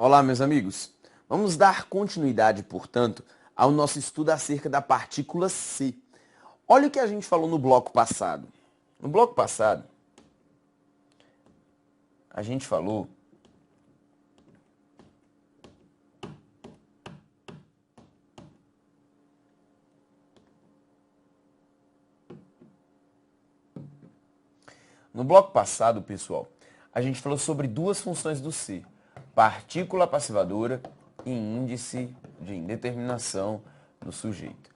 Olá, meus amigos. Vamos dar continuidade, portanto, ao nosso estudo acerca da partícula C. Olha o que a gente falou no bloco passado. No bloco passado, a gente falou pessoal, a gente falou sobre duas funções do C: partícula passivadora e índice de indeterminação do sujeito.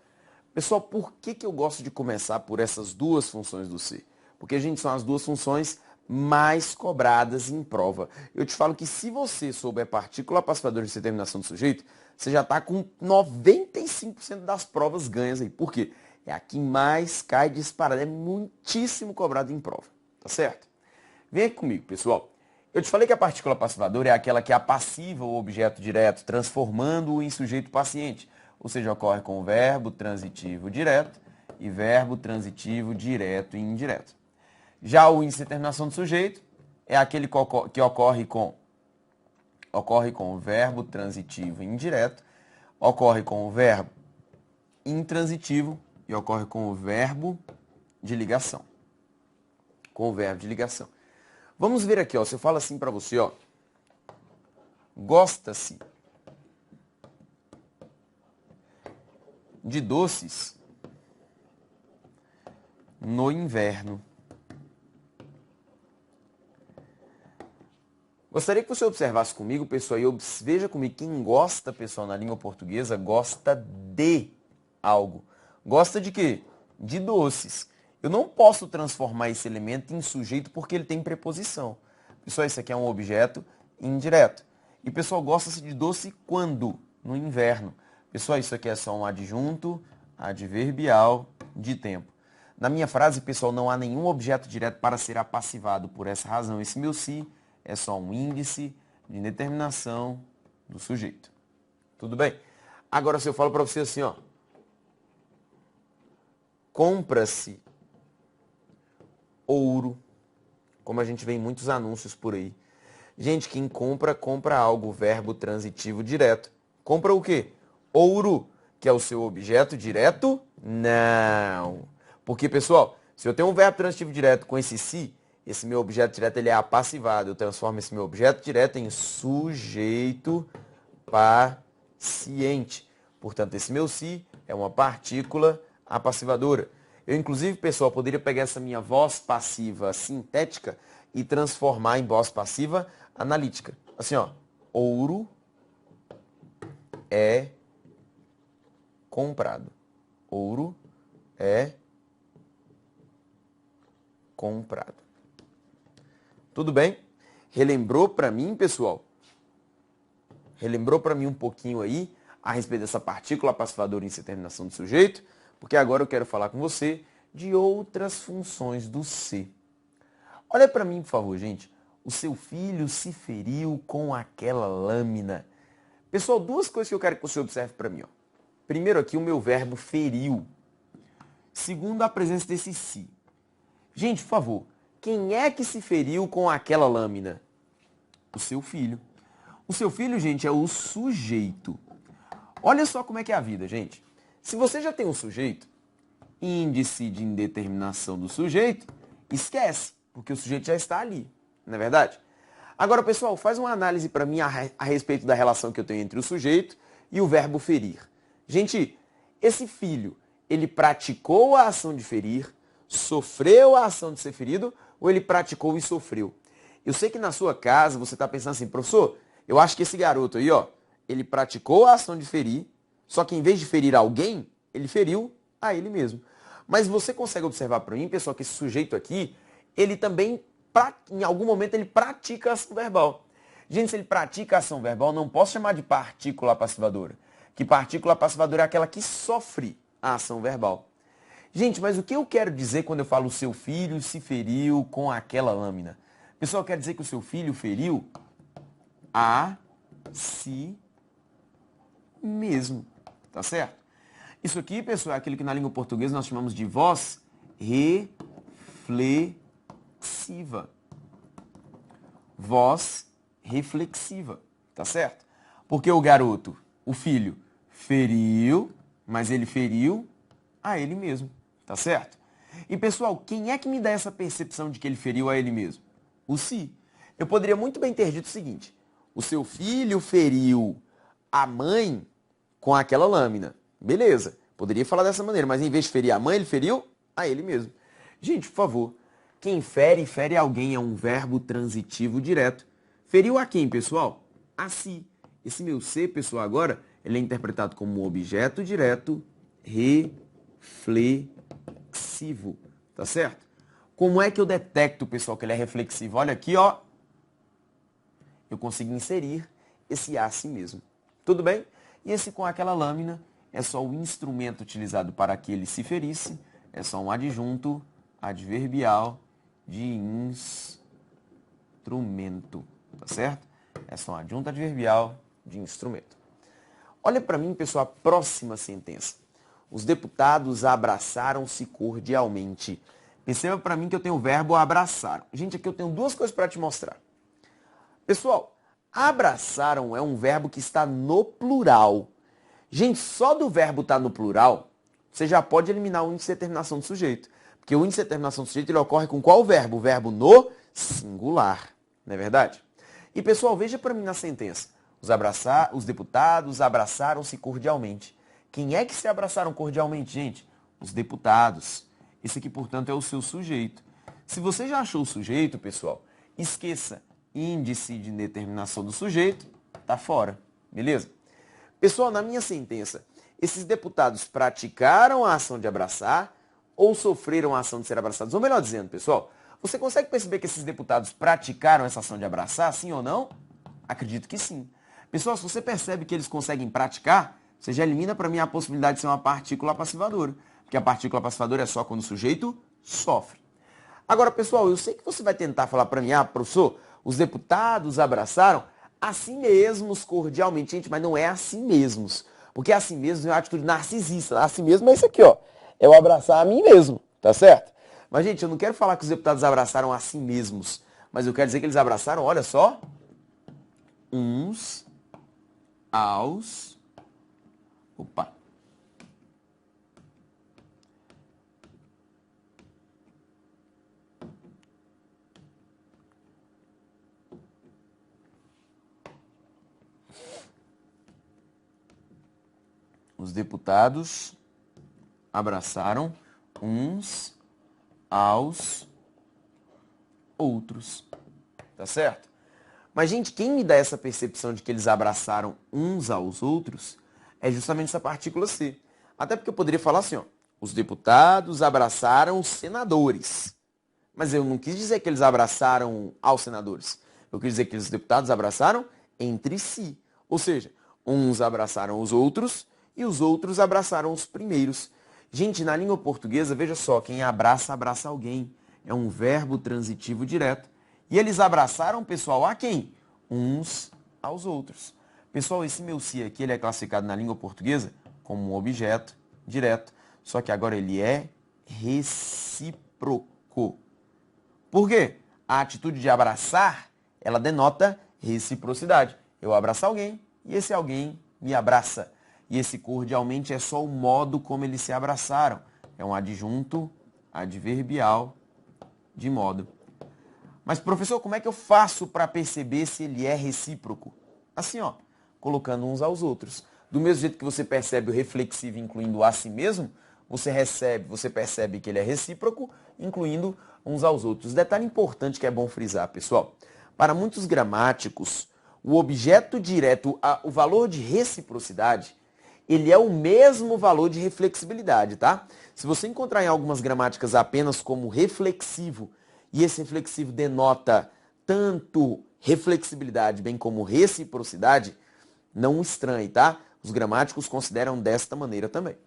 Pessoal, por que eu gosto de começar por essas duas funções do C? Porque, gente, são as duas funções mais cobradas em prova. Eu te falo que se você souber partícula passivadora e indeterminação do sujeito, você já está com 95% das provas ganhas aí. Por quê? É a que mais cai disparada, é muitíssimo cobrado em prova. Tá certo? Vem aqui comigo, pessoal. Eu te falei que a partícula passivadora é aquela que apassiva o objeto direto, transformando-o em sujeito paciente. Ou seja, ocorre com o verbo transitivo direto e verbo transitivo direto e indireto. Já o índice de determinação do sujeito é aquele que ocorre com o verbo transitivo indireto, ocorre com o verbo intransitivo e ocorre com o verbo de ligação. Vamos ver aqui, ó. Se eu falo assim para você, ó. Gosta-se de doces no inverno. Gostaria que você observasse comigo, pessoal, e veja comigo, quem gosta, pessoal, na língua portuguesa, gosta de algo. Gosta de quê? De doces. Eu não posso transformar esse elemento em sujeito porque ele tem preposição. Pessoal, isso aqui é um objeto indireto. E, pessoal, gosta-se de doce quando? No inverno. Pessoal, isso aqui é só um adjunto adverbial de tempo. Na minha frase, pessoal, não há nenhum objeto direto para ser apassivado. Por essa razão, esse meu se é só um índice de determinação do sujeito. Tudo bem? Agora, se eu falo para você assim, ó. Compra-se ouro, como a gente vê em muitos anúncios por aí. Gente, quem compra, compra algo, verbo transitivo direto. Compra o quê? Ouro, que é o seu objeto direto? Não. Porque, pessoal, se eu tenho um verbo transitivo direto com esse se, esse meu objeto direto ele é apassivado. Eu transformo esse meu objeto direto em sujeito paciente. Portanto, esse meu se é uma partícula apassivadora. Eu, inclusive, pessoal, poderia pegar essa minha voz passiva sintética e transformar em voz passiva analítica. Assim, ó. Ouro é comprado. Ouro é comprado. Tudo bem? Relembrou para mim, pessoal? Relembrou para mim um pouquinho aí a respeito dessa partícula passivadora em determinação do sujeito? Porque agora eu quero falar com você de outras funções do C. Olha para mim, por favor, gente. O seu filho se feriu com aquela lâmina. Pessoal, duas coisas que eu quero que você observe para mim. Ó. Primeiro aqui, o meu verbo feriu. Segundo, a presença desse se. Gente, por favor, quem é que se feriu com aquela lâmina? O seu filho. O seu filho, gente, é o sujeito. Olha só como é que é a vida, gente. Se você já tem um sujeito, índice de indeterminação do sujeito, esquece, porque o sujeito já está ali, não é verdade? Agora, pessoal, faz uma análise para mim a respeito da relação que eu tenho entre o sujeito e o verbo ferir. Gente, esse filho, ele praticou a ação de ferir, sofreu a ação de ser ferido, ou ele praticou e sofreu? Eu sei que na sua casa você está pensando assim, professor, eu acho que esse garoto aí, ó, ele praticou a ação de ferir, só que em vez de ferir alguém, ele feriu a ele mesmo. Mas você consegue observar para mim, pessoal, que esse sujeito aqui, ele também, em algum momento, ele pratica a ação verbal. Gente, se ele pratica a ação verbal, não posso chamar de partícula passivadora. Que partícula passivadora é aquela que sofre a ação verbal. Gente, mas o que eu quero dizer quando eu falo o seu filho se feriu com aquela lâmina? Pessoal, quer dizer que o seu filho feriu a si mesmo. Tá certo? Isso aqui, pessoal, é aquilo que na língua portuguesa nós chamamos de voz reflexiva. Voz reflexiva. tá certo? Porque o garoto, o filho, feriu, mas ele feriu a ele mesmo, tá certo? E pessoal, quem é que me dá essa percepção de que ele feriu a ele mesmo? O si. Eu poderia muito bem ter dito o seguinte: o seu filho feriu a mãe com aquela lâmina. Beleza, poderia falar dessa maneira, mas em vez de ferir a mãe, ele feriu a ele mesmo. Gente, por favor, quem fere, fere alguém é um verbo transitivo direto. Feriu a quem, pessoal? A si. Esse meu ser, pessoal, agora, ele é interpretado como um objeto direto reflexivo. Tá certo? Como é que eu detecto, pessoal, que ele é reflexivo? Olha aqui, ó. Eu consigo inserir esse a si mesmo. Tudo bem? E esse com aquela lâmina é só o instrumento utilizado para que ele se ferisse. É só um adjunto adverbial de instrumento. Tá certo? É só um adjunto adverbial de instrumento. Olha para mim, pessoal, a próxima sentença. Os deputados abraçaram-se cordialmente. Perceba para mim que eu tenho o verbo abraçar. Gente, aqui eu tenho duas coisas para te mostrar. Pessoal, abraçaram é um verbo que está no plural. Gente, só do verbo estar no plural, você já pode eliminar o índice de determinação do sujeito. Porque o índice de determinação do sujeito ele ocorre com qual verbo? O verbo no singular. Não é verdade? E pessoal, veja para mim na sentença. Os deputados abraçaram-se cordialmente. Quem é que se abraçaram cordialmente, gente? Os deputados. Esse aqui, portanto, é o seu sujeito. Se você já achou o sujeito, pessoal, esqueça. Índice de determinação do sujeito está fora. Beleza? Pessoal, na minha sentença, esses deputados praticaram a ação de abraçar ou sofreram a ação de ser abraçados? Ou melhor dizendo, pessoal, você consegue perceber que esses deputados praticaram essa ação de abraçar, sim ou não? Acredito que sim. Pessoal, se você percebe que eles conseguem praticar, você já elimina para mim a possibilidade de ser uma partícula passivadora. Porque a partícula passivadora é só quando o sujeito sofre. Agora, pessoal, eu sei que você vai tentar falar para mim, professor, os deputados abraçaram a si mesmos cordialmente. Gente, mas não é a si mesmos. Porque a si mesmos é uma atitude narcisista. A si mesmo é isso aqui, ó. É o abraçar a mim mesmo, tá certo? Mas, gente, eu não quero falar que os deputados abraçaram a si mesmos. Mas eu quero dizer que eles abraçaram, olha só, uns aos... Opa! Os deputados abraçaram uns aos outros. Tá certo? Mas, gente, quem me dá essa percepção de que eles abraçaram uns aos outros é justamente essa partícula C. Até porque eu poderia falar assim, ó, os deputados abraçaram os senadores. Mas eu não quis dizer que eles abraçaram aos senadores. Eu quis dizer que os deputados abraçaram entre si. Ou seja, uns abraçaram os outros e os outros abraçaram os primeiros. Gente, na língua portuguesa, veja só, quem abraça, abraça alguém. É um verbo transitivo direto. E eles abraçaram, pessoal, a quem? Uns aos outros. Pessoal, esse meu si aqui, ele é classificado na língua portuguesa como um objeto direto. Só que agora ele é recíproco. Por quê? A atitude de abraçar, ela denota reciprocidade. Eu abraço alguém e esse alguém me abraça. E esse cordialmente é só o modo como eles se abraçaram. É um adjunto adverbial de modo. Mas, professor, como é que eu faço para perceber se ele é recíproco? Assim, ó, colocando uns aos outros. Do mesmo jeito que você percebe o reflexivo incluindo a si mesmo, você percebe que ele é recíproco, incluindo uns aos outros. Detalhe importante que é bom frisar, pessoal. Para muitos gramáticos, o objeto direto, o valor de reciprocidade, ele é o mesmo valor de reflexibilidade, tá? Se você encontrar em algumas gramáticas apenas como reflexivo, e esse reflexivo denota tanto reflexibilidade bem como reciprocidade, não estranhe, tá? Os gramáticos consideram desta maneira também.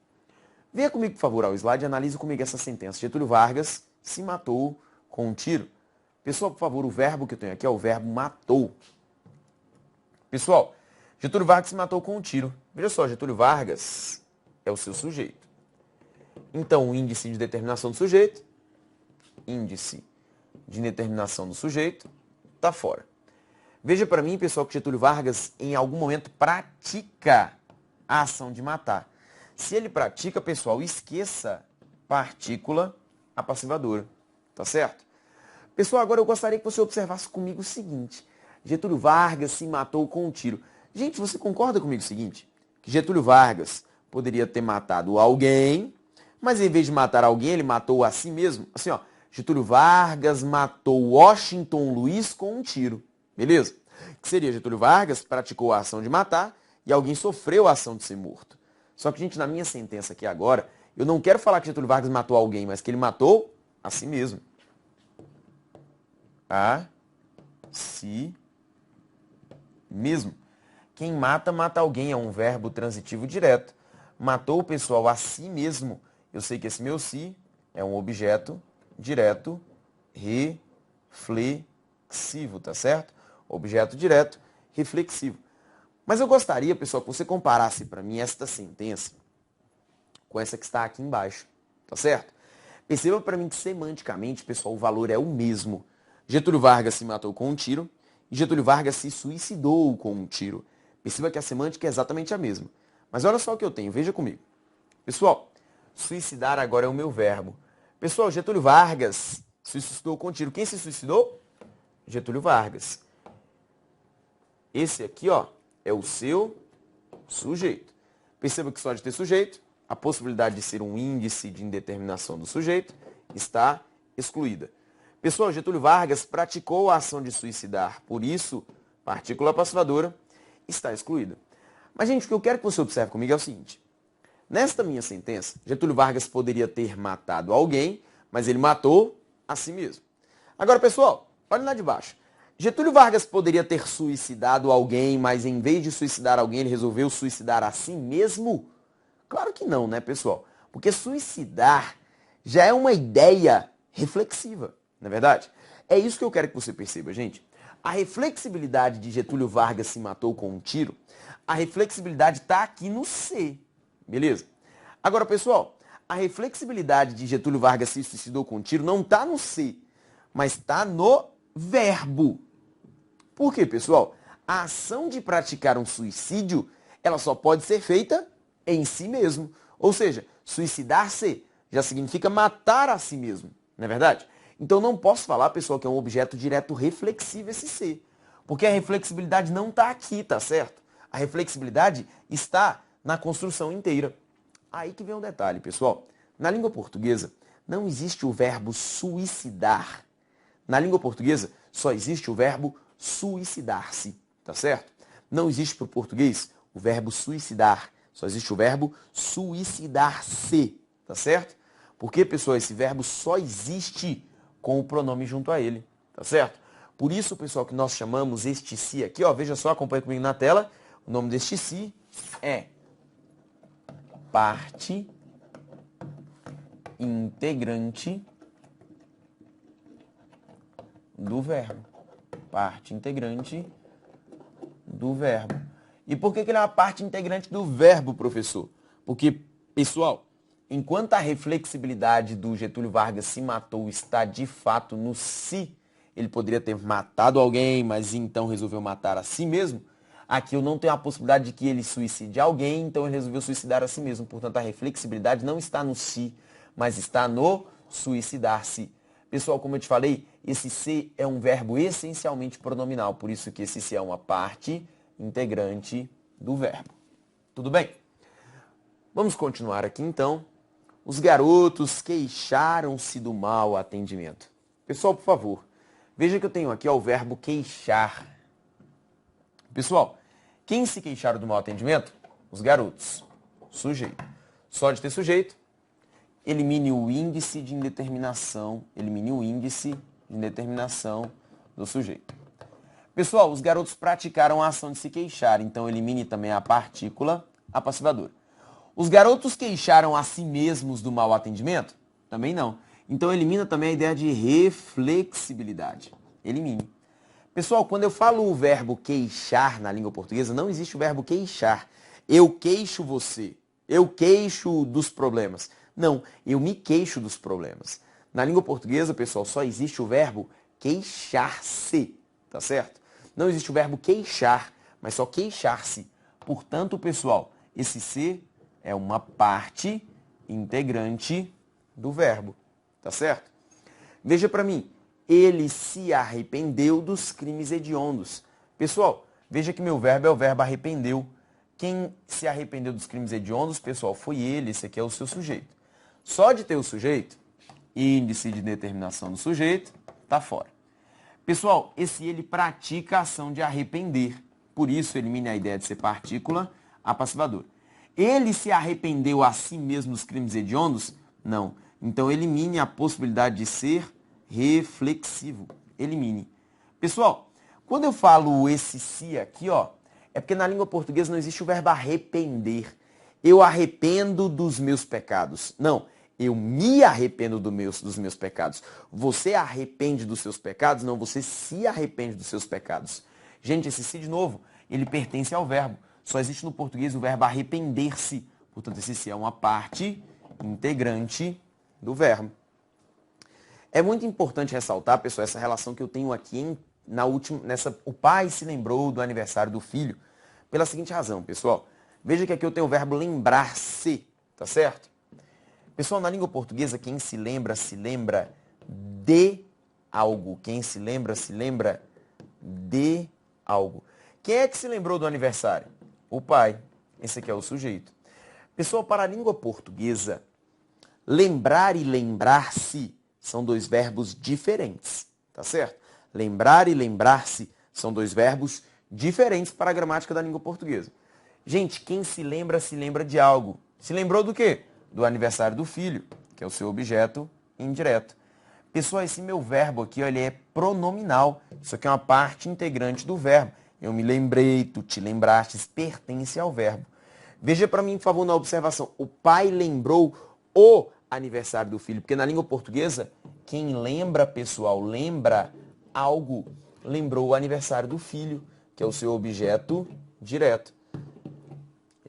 Venha comigo, por favor, ao slide e analise comigo essa sentença. Getúlio Vargas se matou com um tiro. Pessoal, por favor, o verbo que eu tenho aqui é o verbo matou. Pessoal, Getúlio Vargas se matou com um tiro. Veja só, Getúlio Vargas é o seu sujeito. Então, o índice de determinação do sujeito, índice de determinação do sujeito, está fora. Veja para mim, pessoal, que Getúlio Vargas em algum momento pratica a ação de matar. Se ele pratica, pessoal, esqueça partícula apassivadora, tá certo? Pessoal, agora eu gostaria que você observasse comigo o seguinte. Getúlio Vargas se matou com um tiro. Gente, você concorda comigo o seguinte? Que Getúlio Vargas poderia ter matado alguém, mas em vez de matar alguém, ele matou a si mesmo. Assim, ó, Getúlio Vargas matou Washington Luiz com um tiro. Beleza? Que seria Getúlio Vargas praticou a ação de matar e alguém sofreu a ação de ser morto. Só que, gente, na minha sentença aqui agora, eu não quero falar que Getúlio Vargas matou alguém, mas que ele matou a si mesmo. A si mesmo. Quem mata, mata alguém. É um verbo transitivo direto. Matou o pessoal a si mesmo. Eu sei que esse meu si é um objeto direto reflexivo, tá certo? Objeto direto reflexivo. Mas eu gostaria, pessoal, que você comparasse para mim esta sentença com essa que está aqui embaixo, tá certo? Perceba para mim que semanticamente, pessoal, o valor é o mesmo. Getúlio Vargas se matou com um tiro e Getúlio Vargas se suicidou com um tiro. Perceba que a semântica é exatamente a mesma. Mas olha só o que eu tenho, veja comigo. Pessoal, suicidar agora é o meu verbo. Pessoal, Getúlio Vargas se suicidou com um tiro. Quem se suicidou? Getúlio Vargas. Esse aqui, ó, é o seu sujeito. Perceba que só de ter sujeito, a possibilidade de ser um índice de indeterminação do sujeito está excluída. Pessoal, Getúlio Vargas praticou a ação de suicidar, por isso, partícula passivadora está excluída. Mas, gente, o que eu quero que você observe comigo é o seguinte. Nesta minha sentença, Getúlio Vargas poderia ter matado alguém, mas ele matou a si mesmo. Agora, pessoal, olha lá de baixo. Getúlio Vargas poderia ter suicidado alguém, mas em vez de suicidar alguém, ele resolveu suicidar a si mesmo? Claro que não, né, pessoal? Porque suicidar já é uma ideia reflexiva, não é verdade? É isso que eu quero que você perceba, gente. A reflexibilidade de Getúlio Vargas se matou com um tiro, a reflexibilidade está aqui no C, beleza? Agora, pessoal, a reflexibilidade de Getúlio Vargas se suicidou com um tiro não está no C, mas está no verbo. Por quê, pessoal? A ação de praticar um suicídio, ela só pode ser feita em si mesmo. Ou seja, suicidar-se já significa matar a si mesmo, não é verdade? Então não posso falar, pessoal, que é um objeto direto reflexivo esse ser. Porque a reflexibilidade não está aqui, tá certo? A reflexibilidade está na construção inteira. Aí que vem um detalhe, pessoal. Na língua portuguesa, não existe o verbo suicidar. Na língua portuguesa, só existe o verbo suicidar-se, tá certo? Não existe para o português o verbo suicidar, só existe o verbo suicidar-se, tá certo? Porque, pessoal, esse verbo só existe com o pronome junto a ele, tá certo? Por isso, pessoal, que nós chamamos este si aqui, ó, veja só, acompanha comigo na tela, o nome deste si é parte integrante do verbo. Parte integrante do verbo. E por que ele é uma parte integrante do verbo, professor? Porque, pessoal, enquanto a reflexibilidade do Getúlio Vargas se matou está de fato no si, ele poderia ter matado alguém, mas então resolveu matar a si mesmo. Aqui eu não tenho a possibilidade de que ele suicide alguém, então ele resolveu suicidar a si mesmo. Portanto, a reflexibilidade não está no si, mas está no suicidar-se. Pessoal, como eu te falei, esse ser é um verbo essencialmente pronominal, por isso que esse ser é uma parte integrante do verbo. Tudo bem? Vamos continuar aqui então. Os garotos queixaram-se do mau atendimento. Pessoal, por favor, veja que eu tenho aqui ó, o verbo queixar. Pessoal, quem se queixaram do mau atendimento? Os garotos. Sujeito. Só de ter sujeito, elimine o índice de indeterminação. Elimine o índice de indeterminação do sujeito. Pessoal, os garotos praticaram a ação de se queixar, então elimine também a partícula apassivadora. Os garotos queixaram a si mesmos do mau atendimento? Também não. Então elimina também a ideia de reflexibilidade. Elimine. Pessoal, quando eu falo o verbo queixar na língua portuguesa, não existe o verbo queixar. Eu queixo você. Eu queixo dos problemas. Não, eu me queixo dos problemas. Na língua portuguesa, pessoal, só existe o verbo queixar-se, tá certo? Não existe o verbo queixar, mas só queixar-se. Portanto, pessoal, esse ser é uma parte integrante do verbo. Tá certo? Veja para mim. Ele se arrependeu dos crimes hediondos. Pessoal, veja que meu verbo é o verbo arrependeu. Quem se arrependeu dos crimes hediondos, pessoal, foi ele. Esse aqui é o seu sujeito. Só de ter o sujeito, índice de determinação do sujeito, tá fora. Pessoal, esse ele pratica a ação de arrepender. Por isso, elimine a ideia de ser partícula apassivadora. Ele se arrependeu a si mesmo dos crimes hediondos? Não. Então, elimine a possibilidade de ser reflexivo. Elimine. Pessoal, quando eu falo esse se aqui, ó, é porque na língua portuguesa não existe o verbo arrepender. Eu arrependo dos meus pecados. Não, eu me arrependo dos meus pecados. Você arrepende dos seus pecados? Não, você se arrepende dos seus pecados. Gente, esse se, de novo, ele pertence ao verbo. Só existe no português o verbo arrepender-se. Portanto, esse se é uma parte integrante do verbo. É muito importante ressaltar, pessoal, essa relação que eu tenho aqui o pai se lembrou do aniversário do filho. Pela seguinte razão, pessoal. Veja que aqui eu tenho o verbo lembrar-se, tá certo? Pessoal, na língua portuguesa, quem se lembra de algo. Quem se lembra de algo. Quem é que se lembrou do aniversário? O pai. Esse aqui é o sujeito. Pessoal, para a língua portuguesa, lembrar e lembrar-se são dois verbos diferentes, tá certo? Lembrar e lembrar-se são dois verbos diferentes para a gramática da língua portuguesa. Gente, quem se lembra de algo. Se lembrou do quê? Do aniversário do filho, que é o seu objeto indireto. Pessoal, esse meu verbo aqui, ó, ele é pronominal. Isso aqui é uma parte integrante do verbo. Eu me lembrei, tu te lembrastes, pertence ao verbo. Veja para mim, por favor, na observação. O pai lembrou o aniversário do filho, porque na língua portuguesa, quem lembra, pessoal, lembra algo, lembrou o aniversário do filho, que é o seu objeto direto.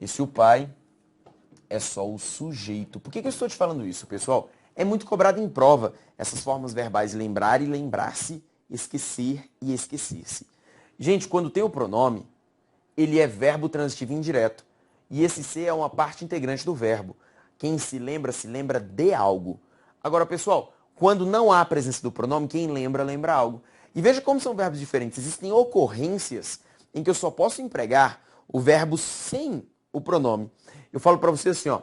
Esse o pai é só o sujeito. Por que eu estou te falando isso, pessoal? É muito cobrado em prova essas formas verbais lembrar e lembrar-se, esquecer e esquecer-se. Gente, quando tem o pronome, ele é verbo transitivo indireto. E esse ser é uma parte integrante do verbo. Quem se lembra de algo. Agora, pessoal, quando não há a presença do pronome, quem lembra algo. E veja como são verbos diferentes. Existem ocorrências em que eu só posso empregar o verbo sem o pronome. Eu falo para você assim, ó,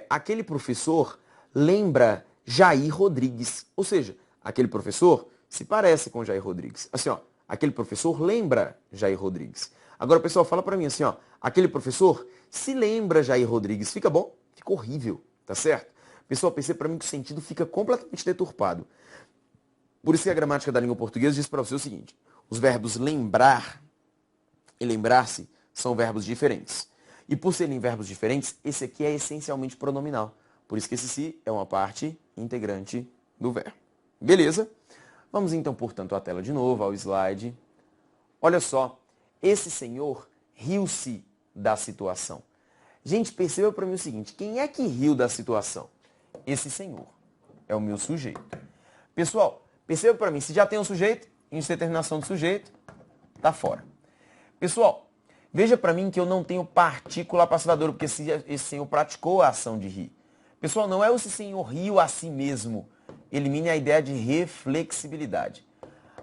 aquele professor lembra Jair Rodrigues. Ou seja, aquele professor se parece com Jair Rodrigues. Assim, ó, aquele professor lembra Jair Rodrigues. Agora, pessoal, fala para mim assim, ó, aquele professor se lembra Jair Rodrigues. Fica bom? Fica horrível, tá certo? Pessoal, perceba para mim que o sentido fica completamente deturpado. Por isso que a gramática da língua portuguesa diz para você o seguinte: os verbos lembrar e lembrar-se são verbos diferentes. E por serem verbos diferentes, esse aqui é essencialmente pronominal. Por isso que esse se é uma parte integrante do verbo. Beleza? Vamos então, portanto, à tela de novo, ao slide. Olha só, esse senhor riu-se da situação. Gente, perceba para mim o seguinte, quem é que riu da situação? Esse senhor é o meu sujeito. Pessoal, perceba para mim, se já tem um sujeito, índice de determinação do sujeito, tá fora. Pessoal, veja para mim que eu não tenho partícula apassivadora, porque esse senhor praticou a ação de rir. Pessoal, não é esse senhor riu a si mesmo. Elimine a ideia de reflexibilidade.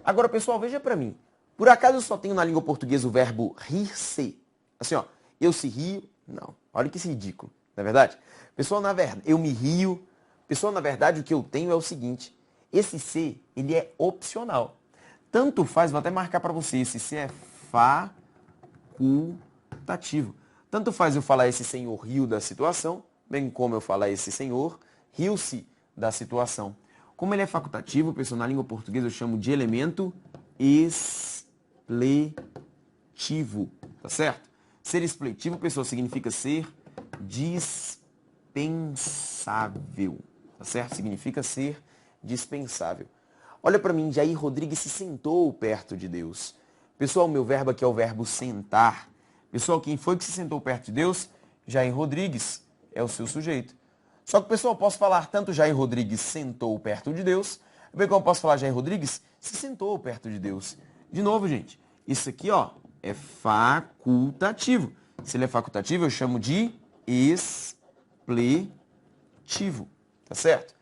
Agora, pessoal, veja para mim. Por acaso eu só tenho na língua portuguesa o verbo rir-se? Assim, ó, eu se rio? Não. Olha que ridículo, não é verdade? Pessoal, na verdade, eu me rio. Pessoal, na verdade, o que eu tenho é o seguinte. Esse se, ele é opcional. Tanto faz, vou até marcar para você, esse se é facultativo. Tanto faz eu falar esse senhor riu da situação, bem como eu falar esse senhor riu-se da situação. Como ele é facultativo, pessoal, na língua portuguesa eu chamo de elemento expletivo, tá certo? Ser expletivo, pessoal, significa ser dispensável, tá certo? Significa ser dispensável. Olha para mim, Jair Rodrigues se sentou perto de Deus. Pessoal, o meu verbo aqui é o verbo sentar. Pessoal, quem foi que se sentou perto de Deus? Jair Rodrigues é o seu sujeito. Só que, pessoal, eu posso falar tanto Jair Rodrigues sentou perto de Deus, bem como eu posso falar Jair Rodrigues se sentou perto de Deus. De novo, gente, isso aqui, ó, é facultativo. Se ele é facultativo, eu chamo de expletivo, tá certo?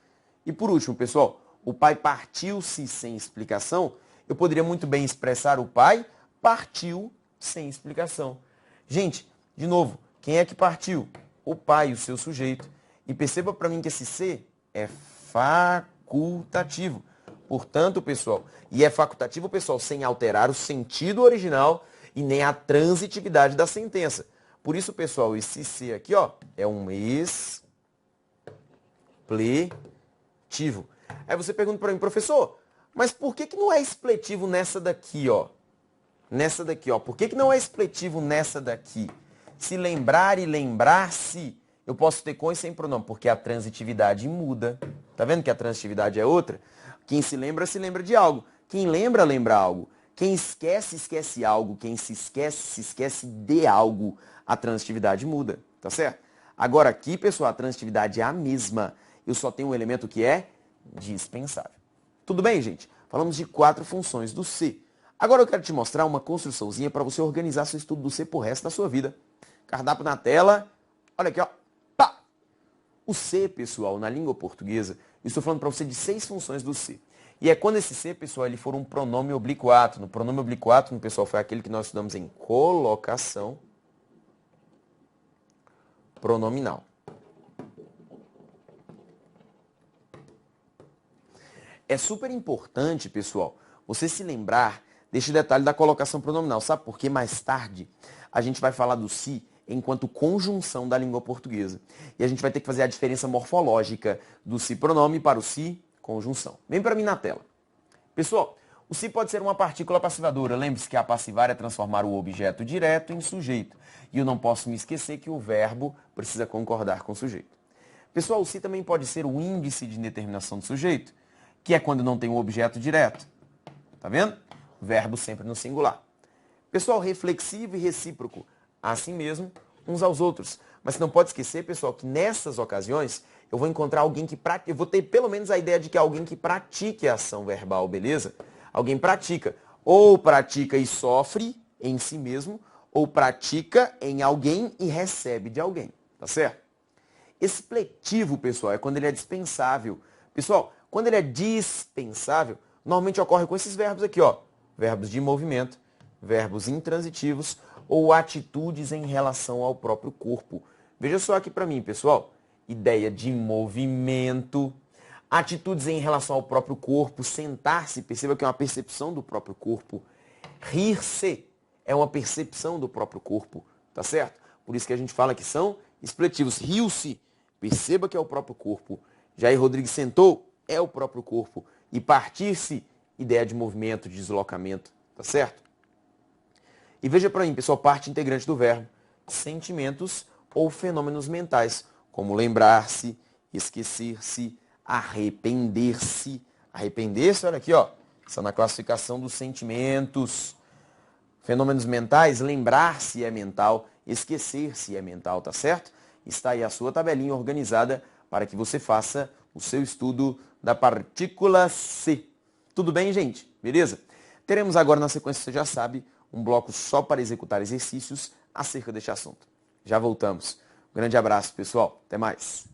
E por último, pessoal, o pai partiu-se sem explicação. Eu poderia muito bem expressar o pai partiu sem explicação. Gente, de novo, quem é que partiu? O pai, o seu sujeito. E perceba para mim que esse ser é facultativo. Portanto, pessoal, e é facultativo, pessoal, sem alterar o sentido original e nem a transitividade da sentença. Por isso, pessoal, esse ser aqui, ó, é um expletivo. Aí você pergunta para mim, professor, mas por que não é expletivo nessa daqui, ó? Nessa daqui, ó. Por que não é expletivo nessa daqui? Se lembrar e lembrar-se, eu posso ter com e sem pronome, porque a transitividade muda. Tá vendo que a transitividade é outra? Quem se lembra de algo. Quem lembra, lembra algo. Quem esquece, esquece algo. Quem se esquece de algo. A transitividade muda, tá certo? Agora aqui, pessoal, a transitividade é a mesma. Eu só tenho um elemento que é dispensável. Tudo bem, gente? Falamos de 4 funções do ser. Agora eu quero te mostrar uma construçãozinha para você organizar seu estudo do ser pro resto da sua vida. Cardápio na tela. Olha aqui, ó. Pá! O ser, pessoal, na língua portuguesa, eu estou falando para você de 6 funções do ser. E é quando esse ser, pessoal, ele for um pronome oblíquo. No pronome oblíquo, pessoal, foi aquele que nós estudamos em colocação pronominal. É super importante, pessoal, você se lembrar deste detalhe da colocação pronominal. Sabe por quê? Mais tarde a gente vai falar do se enquanto conjunção da língua portuguesa. E a gente vai ter que fazer a diferença morfológica do se pronome para o se conjunção. Vem para mim na tela. Pessoal, o se pode ser uma partícula passivadora. Lembre-se que a passivar é transformar o objeto direto em sujeito. E eu não posso me esquecer que o verbo precisa concordar com o sujeito. Pessoal, o se também pode ser o índice de indeterminação do sujeito, que é quando não tem um objeto direto. Tá vendo? Verbo sempre no singular. Pessoal, reflexivo e recíproco, assim mesmo, uns aos outros. Mas não pode esquecer, pessoal, que nessas ocasiões eu vou encontrar alguém que pratique, eu vou ter pelo menos a ideia de que é alguém que pratique a ação verbal, beleza? Alguém pratica. Ou pratica e sofre em si mesmo, ou pratica em alguém e recebe de alguém, tá certo? Expletivo, pessoal, é quando ele é dispensável. Pessoal, quando ele é dispensável, normalmente ocorre com esses verbos aqui, ó. Verbos de movimento, verbos intransitivos ou atitudes em relação ao próprio corpo. Veja só aqui para mim, pessoal. Ideia de movimento, atitudes em relação ao próprio corpo, sentar-se, perceba que é uma percepção do próprio corpo. Rir-se é uma percepção do próprio corpo, tá certo? Por isso que a gente fala que são expletivos. Riu-se, perceba que é o próprio corpo. Jair Rodrigues sentou, é o próprio corpo. E partir-se, ideia de movimento, de deslocamento, tá certo? E veja para mim, pessoal, parte integrante do verbo, sentimentos ou fenômenos mentais, como lembrar-se, esquecer-se, arrepender-se. Arrepender-se, olha aqui, ó, está na classificação dos sentimentos. Fenômenos mentais, lembrar-se é mental, esquecer-se é mental, tá certo? Está aí a sua tabelinha organizada para que você faça o seu estudo da partícula C. Tudo bem, gente? Beleza? Teremos agora, na sequência, você já sabe, um bloco só para executar exercícios acerca deste assunto. Já voltamos. Um grande abraço, pessoal. Até mais.